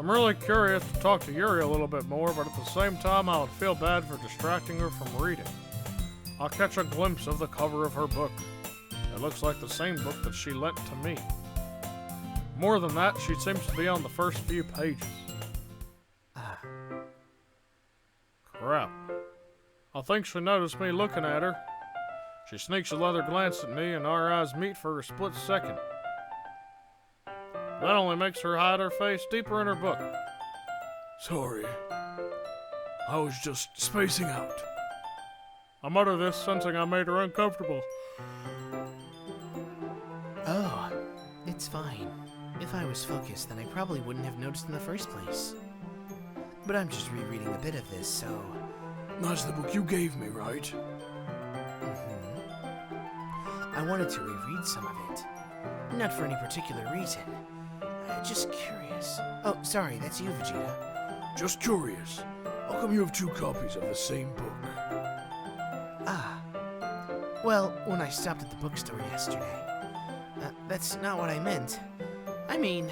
I'm really curious to talk to Yuri a little bit more, but at the same time I would feel bad for distracting her from reading. I'll catch a glimpse of the cover of her book. It looks like the same book that she lent to me. More than that, she seems to be on the first few pages. Crap. I think she noticed me looking at her. She sneaks another glance at me and our eyes meet for a split second. That only makes her hide her face deeper in her book. Sorry. I was just spacing out. I mutter this, sensing I made her uncomfortable. Oh, it's fine. If I was focused, then I probably wouldn't have noticed in the first place. But I'm just rereading a bit of this, so... That's the book you gave me, right? Mm-hmm. I wanted to reread some of it. Not for any particular reason. Just curious. Oh, sorry, that's you, Vegeta. Just curious. How come you have 2 copies of the same book? Well, when I stopped at the bookstore yesterday. That's not what I meant. I mean,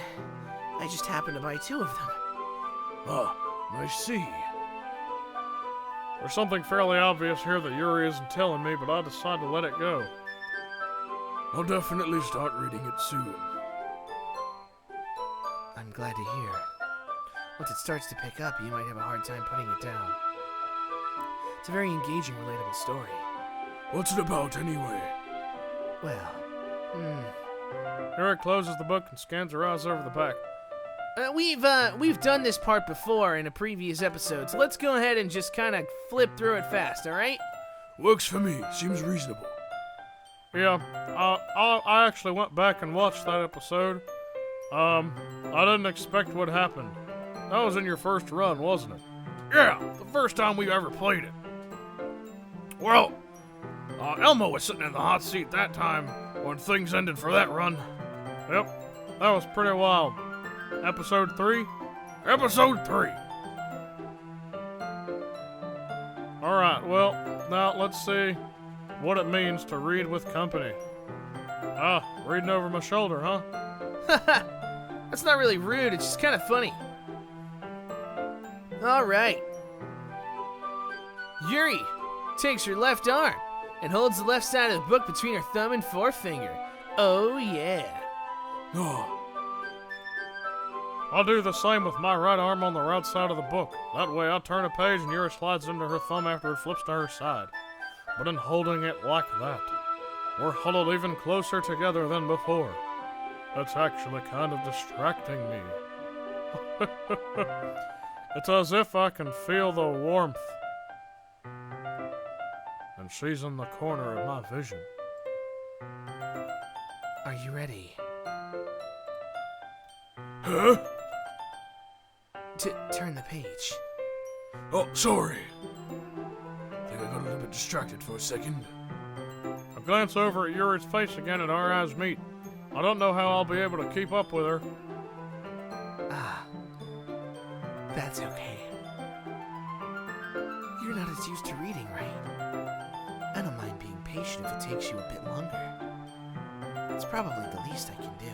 I just happened to buy 2 of them. I see. There's something fairly obvious here that Yuri isn't telling me, but I decide to let it go. I'll definitely start reading it soon. I'm glad to hear. Once it starts to pick up, you might have a hard time putting it down. It's a very engaging, relatable story. What's it about, anyway? Well, Yuri closes the book and scans her eyes over the back. We've done this part before in a previous episode, so let's go ahead and just kind of flip through it fast, alright? Works for me. Seems reasonable. Yeah, I actually went back and watched that episode. I didn't expect what happened. That was in your first run, wasn't it? Yeah, the first time we ever played it. Well, Elmo was sitting in the hot seat that time when things ended for that run. Yep, that was pretty wild. Episode 3? Episode 3. Alright, well, now let's see what it means to read with company. Reading over my shoulder, huh? That's not really rude, it's just kind of funny. Alright. Yuri takes her left arm and holds the left side of the book between her thumb and forefinger. Oh yeah. Oh. I'll do the same with my right arm on the right side of the book. That way I turn a page and Yuri slides into her thumb after it flips to her side. But in holding it like that, we're huddled even closer together than before. It's actually kind of distracting me. It's as if I can feel the warmth. And she's in the corner of my vision. Are you ready? Huh? To turn the page. Oh, sorry. Think I got a little bit distracted for a second. I glance over at Yuri's face again and our eyes meet. I don't know how I'll be able to keep up with her. That's okay. You're not as used to reading, right? I don't mind being patient if it takes you a bit longer. It's probably the least I can do.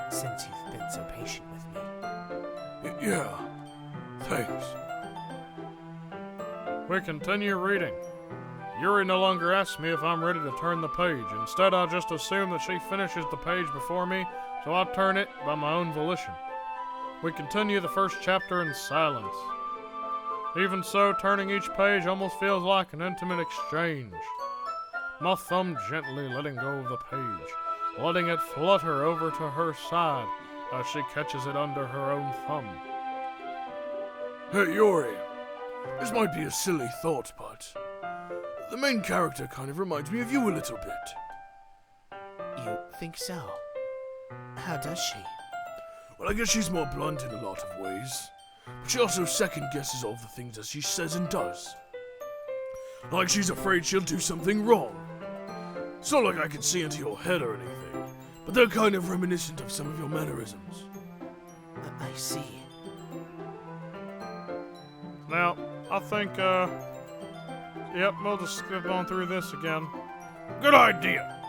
Since you've been so patient with me. Yeah. Thanks. We continue reading. Yuri no longer asks me if I'm ready to turn the page. Instead, I just assume that she finishes the page before me, so I turn it by my own volition. We continue the first chapter in silence. Even so, turning each page almost feels like an intimate exchange. My thumb gently letting go of the page, letting it flutter over to her side as she catches it under her own thumb. Hey, Yuri. This might be a silly thought, but the main character kind of reminds me of you a little bit. You think so? How does she? Well, I guess she's more blunt in a lot of ways. But she also second-guesses all the things that she says and does. Like she's afraid she'll do something wrong. It's not like I can see into your head or anything, but they're kind of reminiscent of some of your mannerisms. I see. Now, I think, yep, we'll just skip on through this again. Good idea.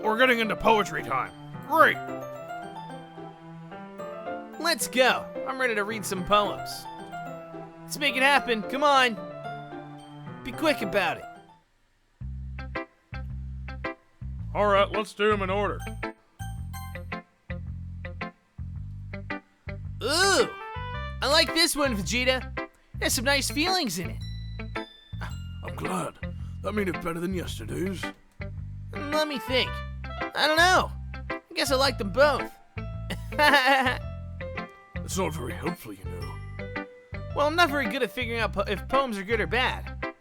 We're getting into poetry time. Great. Let's go. I'm ready to read some poems. Let's make it happen. Come on. Be quick about it. Alright, let's do them in order. Ooh, I like this one, Vegeta. There's some nice feelings in it. I'm glad. That made it better than yesterday's. Let me think. I don't know. I guess I like them both. It's not very helpful, you know. Well, I'm not very good at figuring out if poems are good or bad.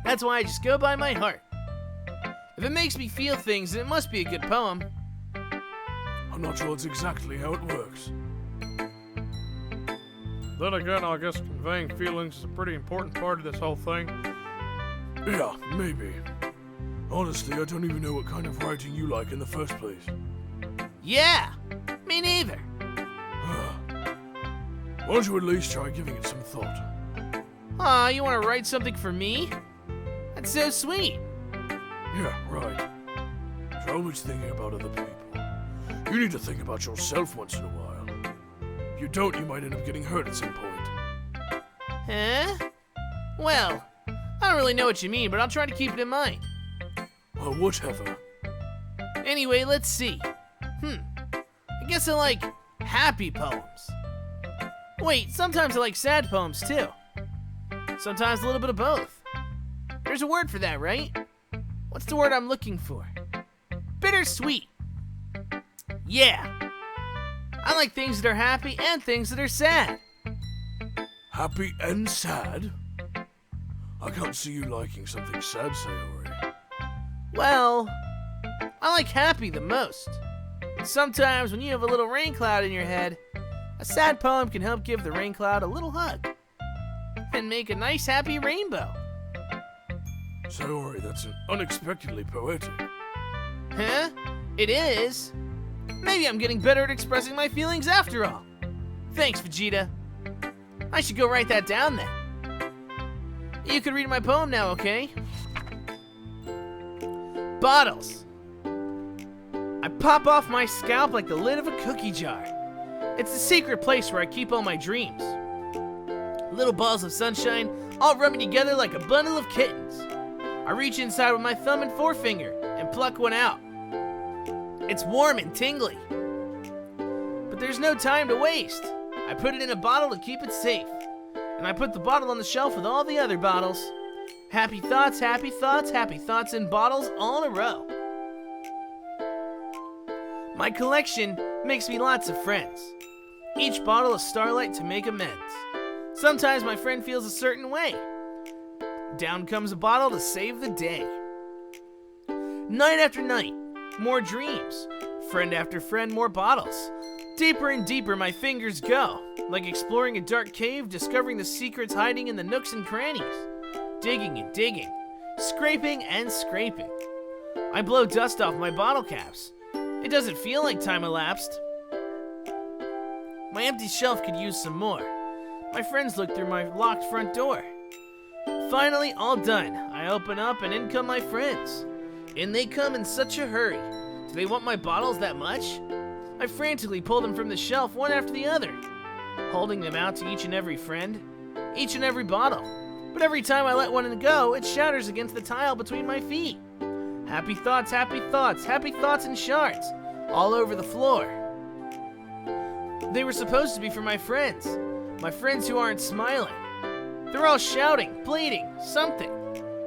That's why I just go by my heart. If it makes me feel things, then it must be a good poem. I'm not sure that's exactly how it works. Then again, I guess conveying feelings is a pretty important part of this whole thing. Yeah, maybe. Honestly, I don't even know what kind of writing you like in the first place. Yeah, me neither. Why don't you at least try giving it some thought? Aw, you want to write something for me? That's so sweet. Yeah, right. You're always thinking about other people. You need to think about yourself once in a while. If you don't, you might end up getting hurt at some point. Huh? Well, I don't really know what you mean, but I'll try to keep it in mind. Well, whatever. Anyway, let's see. I guess I like happy poems. Wait, sometimes I like sad poems too. Sometimes a little bit of both. There's a word for that, right? What's the word I'm looking for? Bittersweet. Yeah. I like things that are happy and things that are sad. Happy and sad? I can't see you liking something sad, Sayori. Well, I like happy the most. But sometimes when you have a little rain cloud in your head, a sad poem can help give the rain cloud a little hug and make a nice happy rainbow. Sayori, that's unexpectedly poetic. Huh? It is? Maybe I'm getting better at expressing my feelings after all. Thanks, Vegeta. I should go write that down then. You can read my poem now, okay? Bottles. I pop off my scalp like the lid of a cookie jar. It's the secret place where I keep all my dreams. Little balls of sunshine all rubbing together like a bundle of kittens. I reach inside with my thumb and forefinger and pluck one out. It's warm and tingly. But there's no time to waste. I put it in a bottle to keep it safe. And I put the bottle on the shelf with all the other bottles. Happy thoughts, happy thoughts, happy thoughts in bottles all in a row. My collection makes me lots of friends. Each bottle a starlight to make amends. Sometimes my friend feels a certain way. Down comes a bottle to save the day. Night after night, more dreams. Friend after friend, more bottles. Deeper and deeper my fingers go, like exploring a dark cave, discovering the secrets hiding in the nooks and crannies. Digging and digging, scraping and scraping. I blow dust off my bottle caps. It doesn't feel like time elapsed. My empty shelf could use some more. My friends look through my locked front door. Finally, all done. I open up and in come my friends. In they come in such a hurry. Do they want my bottles that much? I frantically pull them from the shelf one after the other, holding them out to each and every friend, each and every bottle. But every time I let one go, it shatters against the tile between my feet. Happy thoughts, happy thoughts, happy thoughts in shards, all over the floor. They were supposed to be for my friends who aren't smiling. They're all shouting, pleading, something.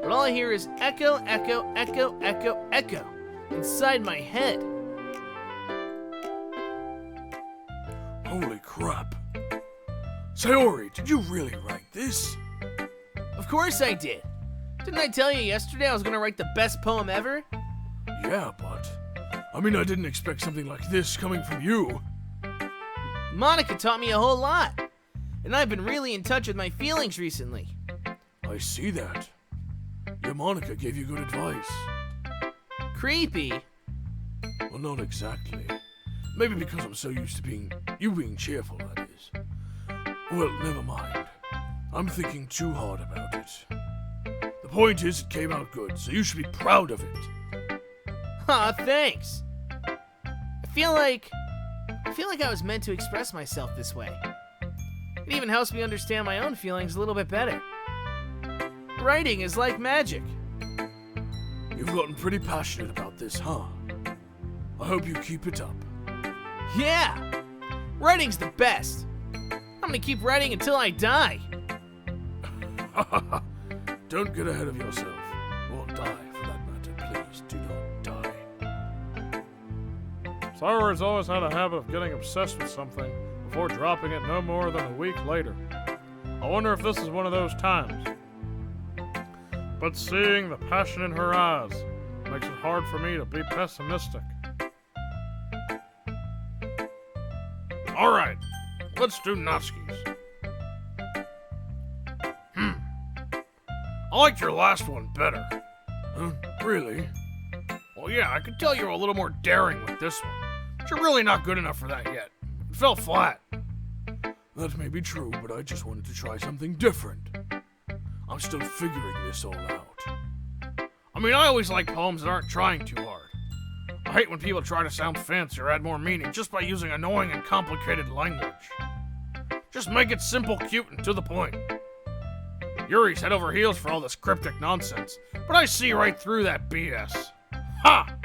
But all I hear is echo, echo, echo, echo, echo inside my head. Holy crap. Sayori, did you really write this? Of course I did. Didn't I tell you yesterday I was gonna write the best poem ever? Yeah, but... I mean, I didn't expect something like this coming from you. Monica taught me a whole lot. And I've been really in touch with my feelings recently. I see that. Your Monica gave you good advice. Creepy. Well, not exactly. Maybe because I'm so used to you being cheerful, that is. Well, never mind. I'm thinking too hard about it. The point is, it came out good, so you should be proud of it. Aw, thanks. I I feel like I was meant to express myself this way. It even helps me understand my own feelings a little bit better. Writing is like magic. You've gotten pretty passionate about this, huh? I hope you keep it up. Yeah! Writing's the best. I'm gonna keep writing until I die. Don't get ahead of yourself. Or die, for that matter. Please do not die. Cyrus always had a habit of getting obsessed with something before dropping it no more than a week later. I wonder if this is one of those times. But seeing the passion in her eyes makes it hard for me to be pessimistic. Alright, let's do Natsuki's. I liked your last one better. Huh? Really? Well, yeah, I could tell you were a little more daring with this one. But you're really not good enough for that yet. It fell flat. That may be true, but I just wanted to try something different. I'm still figuring this all out. I mean, I always like poems that aren't trying too hard. I hate when people try to sound fancy or add more meaning just by using annoying and complicated language. Just make it simple, cute, and to the point. Yuri's head over heels for all this cryptic nonsense, but I see right through that BS. Ha!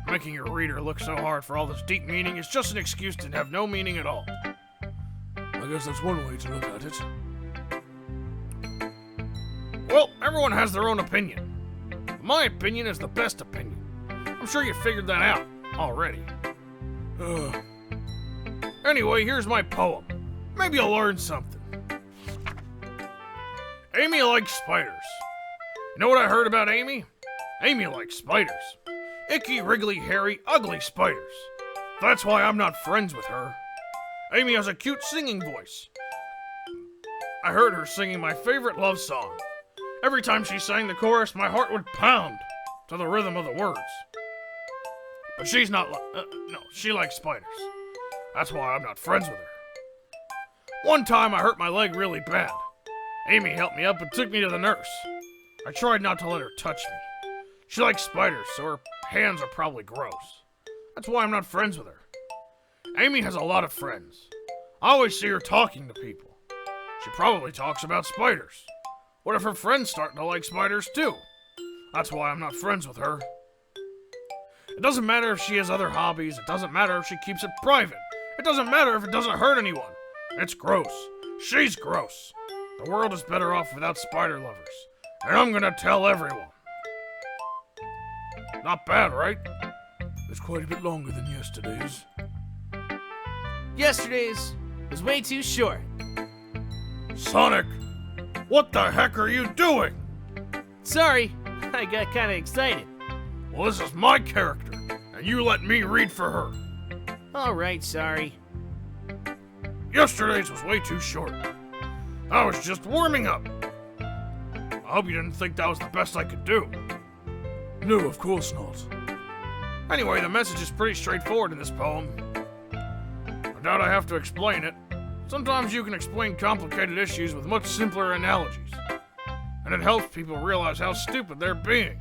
Making your reader look so hard for all this deep meaning is just an excuse to have no meaning at all. I guess that's one way to look at it. Well, everyone has their own opinion. My opinion is the best opinion. I'm sure you figured that out already. Anyway, here's my poem. Maybe you'll learn something. Amy likes spiders. You know what I heard about Amy? Amy likes spiders. Icky, wriggly, hairy, ugly spiders. That's why I'm not friends with her. Amy has a cute singing voice. I heard her singing my favorite love song. Every time she sang the chorus, my heart would pound to the rhythm of the words. But she's not no, she likes spiders. That's why I'm not friends with her. One time I hurt my leg really bad. Amy helped me up and took me to the nurse. I tried not to let her touch me. She likes spiders, so her hands are probably gross. That's why I'm not friends with her. Amy has a lot of friends. I always see her talking to people. She probably talks about spiders. What if her friends start to like spiders too? That's why I'm not friends with her. It doesn't matter if she has other hobbies. It doesn't matter if she keeps it private. It doesn't matter if it doesn't hurt anyone. It's gross. She's gross. The world is better off without spider lovers. And I'm gonna tell everyone. Not bad, right? It's quite a bit longer than yesterday's. Yesterday's was way too short. Sonic, what the heck are you doing? Sorry, I got kinda excited. Well, this is my character, and you let me read for her. Alright, sorry. Yesterday's was way too short. I was just warming up. I hope you didn't think that was the best I could do. No, of course not. Anyway, the message is pretty straightforward in this poem. I doubt I have to explain it. Sometimes you can explain complicated issues with much simpler analogies. And it helps people realize how stupid they're being.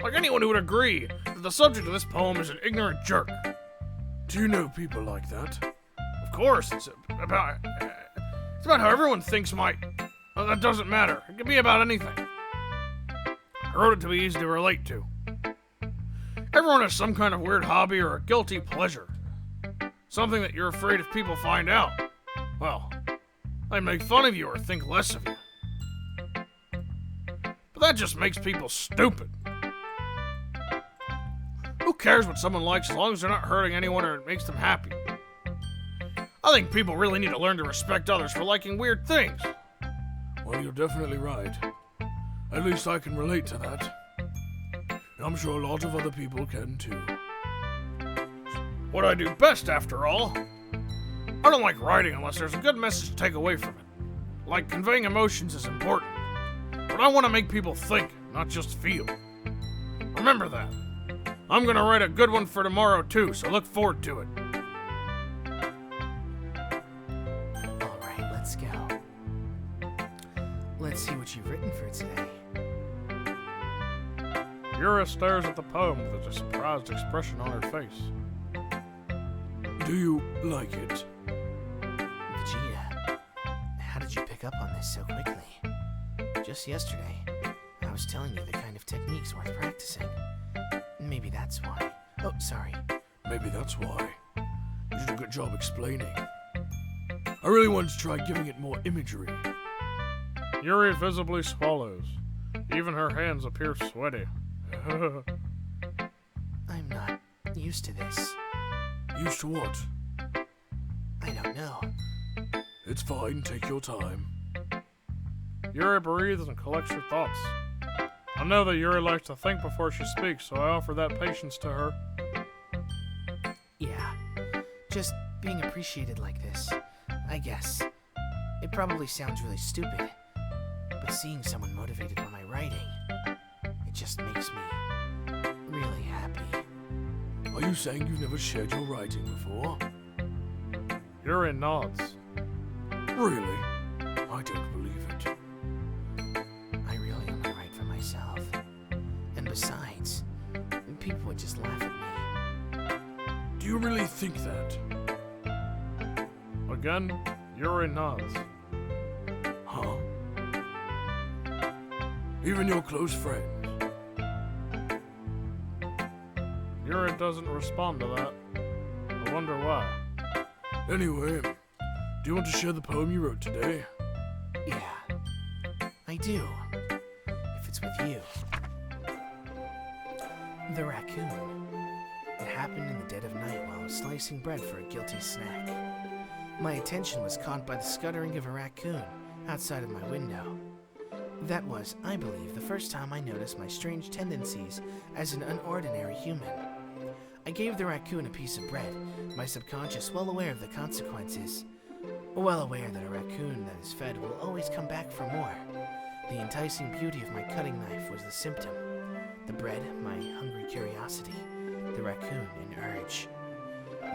Like anyone who would agree that the subject of this poem is an ignorant jerk. Do you know people like that? Of course, it's about how everyone thinks my... Well, that doesn't matter. It can be about anything. I wrote it to be easy to relate to. Everyone has some kind of weird hobby or a guilty pleasure. Something that you're afraid if people find out. Well, they make fun of you or think less of you. But that just makes people stupid. Who cares what someone likes as long as they're not hurting anyone or it makes them happy? I think people really need to learn to respect others for liking weird things. Well, you're definitely right. At least I can relate to that. And I'm sure a lot of other people can too. What I do best, after all. I don't like writing unless there's a good message to take away from it. Like, conveying emotions is important. But I want to make people think, not just feel. Remember that. I'm gonna write a good one for tomorrow too, so look forward to it. Alright, let's go. Let's see what you've written for today. Yura stares at the poem with a surprised expression on her face. Do you like it? Vegeta, how did you pick up on this so quickly? Just yesterday, I was telling you the kind of techniques worth practicing. Maybe that's why. Oh, sorry. Maybe that's why. You did a good job explaining. I really wanted to try giving it more imagery. Yuri visibly swallows. Even her hands appear sweaty. I'm not used to this. Used to what? I don't know. It's fine, take your time. Yuri breathes and collects her thoughts. I know that Yuri likes to think before she speaks, so I offer that patience to her. Yeah, just being appreciated like this, I guess. It probably sounds really stupid, but seeing someone motivated by my writing, it just makes me really happy. Are you saying you've never shared your writing before? Yuri nods. Really? I don't believe it. I really only write for myself. And besides, people would just laugh at me. Do you really think that? Again, Yuri nods. Huh? Even your close friends? Yuri doesn't respond to that. I wonder why. Anyway, do you want to share the poem you wrote today? Yeah, I do. If it's with you. The raccoon. It happened in the dead of night while I was slicing bread for a guilty snack. My attention was caught by the scuttering of a raccoon outside of my window. That was, I believe, the first time I noticed my strange tendencies as an unordinary human. I gave the raccoon a piece of bread, my subconscious well aware of the consequences. Well aware that a raccoon that is fed will always come back for more. The enticing beauty of my cutting knife was the symptom. The bread, my hungry curiosity. The raccoon, an urge.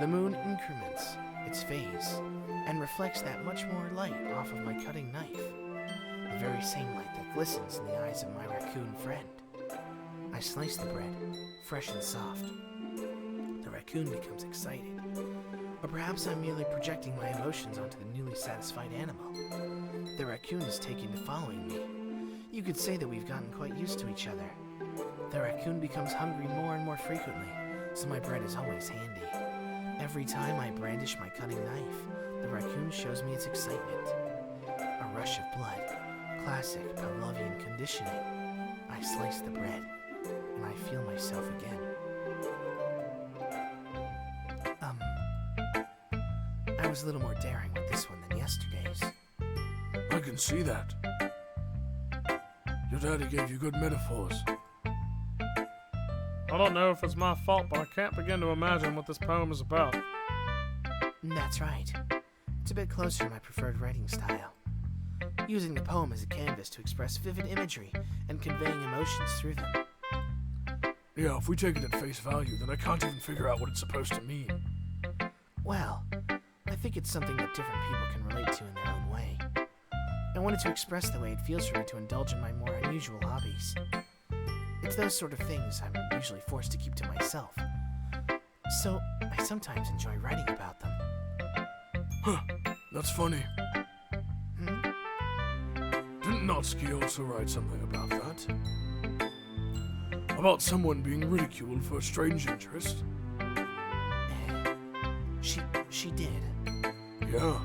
The moon increments its phase and reflects that much more light off of my cutting knife. The very same light that glistens in the eyes of my raccoon friend. I slice the bread, fresh and soft. The raccoon becomes excited. Or perhaps I'm merely projecting my emotions onto the newly satisfied animal. The raccoon is taken to following me. You could say that we've gotten quite used to each other. The raccoon becomes hungry more and more frequently, so my bread is always handy. Every time I brandish my cutting knife, the raccoon shows me its excitement. A rush of blood, classic Pavlovian conditioning. I slice the bread, and I feel myself again. I was a little more daring with this one than yesterday's. I can see that. Your daddy gave you good metaphors. I don't know if it's my fault, but I can't begin to imagine what this poem is about. That's right. It's a bit closer to my preferred writing style. Using the poem as a canvas to express vivid imagery and conveying emotions through them. Yeah, if we take it at face value, then I can't even figure out what it's supposed to mean. Well, I think it's something that different people can relate to in their own way. I wanted to express the way it feels for me to indulge in my more unusual hobbies. It's those sort of things I'm usually forced to keep to myself. So, I sometimes enjoy writing about them. Huh, that's funny. Hmm? Didn't Natsuki also write something about that? About someone being ridiculed for a strange interest? She did. Yeah.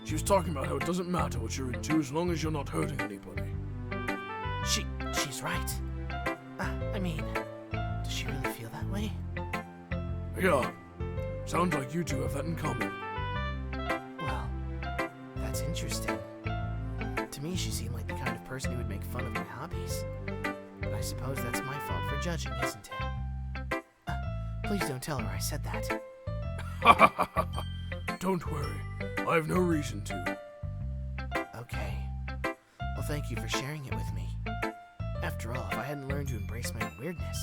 She was talking about how it doesn't matter what you're into as long as you're not hurting anybody. She's right. I mean, does she really feel that way? Yeah. Sounds like you two have that in common. Well, that's interesting. To me, she seemed like the kind of person who would make fun of my hobbies. But I suppose that's my fault for judging, isn't it? Please don't tell her I said that. Don't worry. I have no reason to. Okay. Well, thank you for sharing it with me. After all, if I hadn't learned to embrace my own weirdness,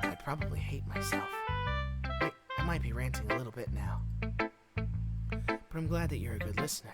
I'd probably hate myself. I might be ranting a little bit now. But I'm glad that you're a good listener.